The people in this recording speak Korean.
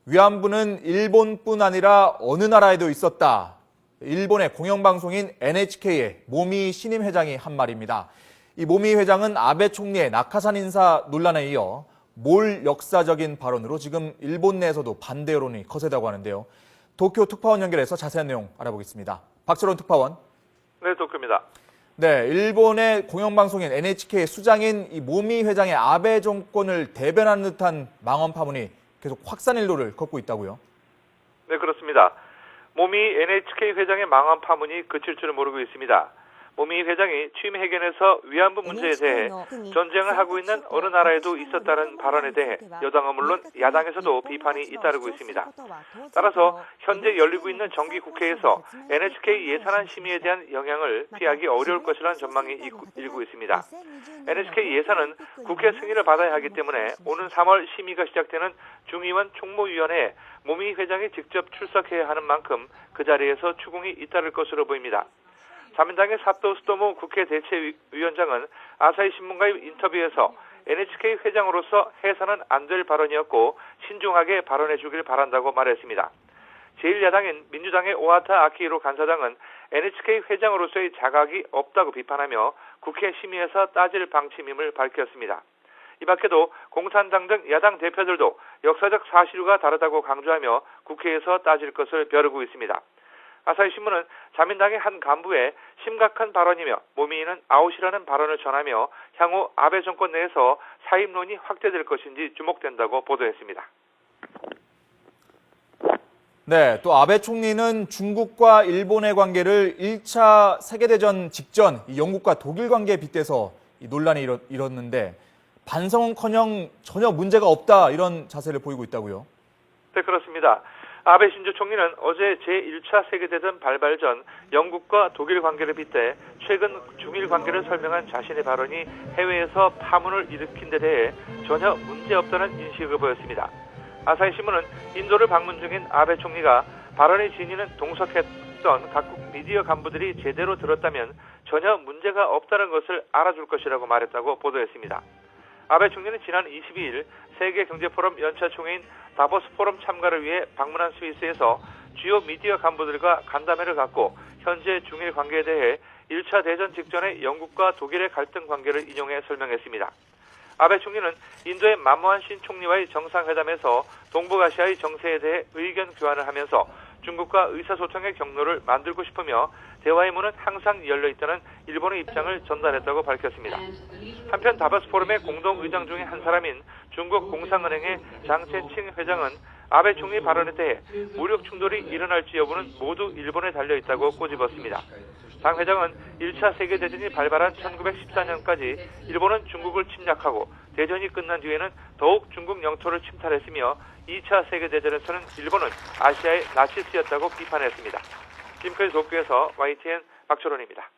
위안부는 일본뿐 아니라 어느 나라에도 있었다. 일본의 공영방송인 NHK의 모미 신임 회장이 한 말입니다. 이 모미 회장은 아베 총리의 낙하산 인사 논란에 이어 몰 역사적인 발언으로 지금 일본 내에서도 반대 여론이 거세다고 하는데요. 도쿄 특파원 연결해서 자세한 내용 알아보겠습니다. 박철원 특파원. 네, 도쿄입니다. 네, 일본의 공영방송인 NHK 수장인 이 모미 회장의 아베 정권을 대변하는 듯한 망언 파문이 계속 확산 일로를 걷고 있다고요? 네, 그렇습니다. 모미 NHK 회장의 망언 파문이 그칠 줄은 모르고 있습니다. 모미 회장이 취임 회견에서 위안부 문제에 대해 전쟁을 하고 있는 어느 나라에도 있었다는 발언에 대해 여당은 물론 야당에서도 비판이 잇따르고 있습니다. 따라서 현재 열리고 있는 정기 국회에서 NHK 예산안 심의에 대한 영향을 피하기 어려울 것이라는 전망이 일고 있습니다. NHK 예산은 국회 승인을 받아야 하기 때문에 오는 3월 심의가 시작되는 중의원 총무위원회에 모미 회장이 직접 출석해야 하는 만큼 그 자리에서 추궁이 잇따를 것으로 보입니다. 자민당의 사토 스토모 국회 대체위원장은 아사히 신문과의 인터뷰에서 NHK 회장으로서 해서는 안 될 발언이었고 신중하게 발언해 주길 바란다고 말했습니다. 제1야당인 민주당의 오하타 아키히로 간사장은 NHK 회장으로서의 자각이 없다고 비판하며 국회 심의에서 따질 방침임을 밝혔습니다. 이 밖에도 공산당 등 야당 대표들도 역사적 사실과 다르다고 강조하며 국회에서 따질 것을 벼르고 있습니다. 아사히 신문은 자민당의 한 간부의 심각한 발언이며 모미는 아웃이라는 발언을 전하며 향후 아베 정권 내에서 사임론이 확대될 것인지 주목된다고 보도했습니다. 네, 또 아베 총리는 중국과 일본의 관계를 1차 세계대전 직전 영국과 독일 관계에 빗대서 이 논란이 일었는데 반성은커녕 전혀 문제가 없다 이런 자세를 보이고 있다고요? 네, 그렇습니다. 아베 신조 총리는 어제 제1차 세계대전 발발 전 영국과 독일 관계를 빗대 최근 중일 관계를 설명한 자신의 발언이 해외에서 파문을 일으킨 데 대해 전혀 문제없다는 인식을 보였습니다. 아사히 신문은 인도를 방문 중인 아베 총리가 발언의 진위는 동석했던 각국 미디어 간부들이 제대로 들었다면 전혀 문제가 없다는 것을 알아줄 것이라고 말했다고 보도했습니다. 아베 총리는 지난 22일 세계경제포럼 연차 총회인 다보스 포럼 참가를 위해 방문한 스위스에서 주요 미디어 간부들과 간담회를 갖고 현재 중일 관계에 대해 1차 대전 직전의 영국과 독일의 갈등 관계를 인용해 설명했습니다. 아베 총리는 인도의 만모한 신 총리와의 정상회담에서 동북아시아의 정세에 대해 의견 교환을 하면서 중국과 의사소통의 경로를 만들고 싶으며 대화의 문은 항상 열려있다는 일본의 입장을 전달했다고 밝혔습니다. 한편 다보스 포럼의 공동의장 중에 한 사람인 중국 공상은행의 장첸칭 회장은 아베 총리 발언에 대해 무력 충돌이 일어날지 여부는 모두 일본에 달려있다고 꼬집었습니다. 장 회장은 1차 세계대전이 발발한 1914년까지 일본은 중국을 침략하고 대전이 끝난 뒤에는 더욱 중국 영토를 침탈했으며 2차 세계대전에서는 일본은 아시아의 나치스였다고 비판했습니다. 지금까지 도쿄에서 YTN 박철원입니다.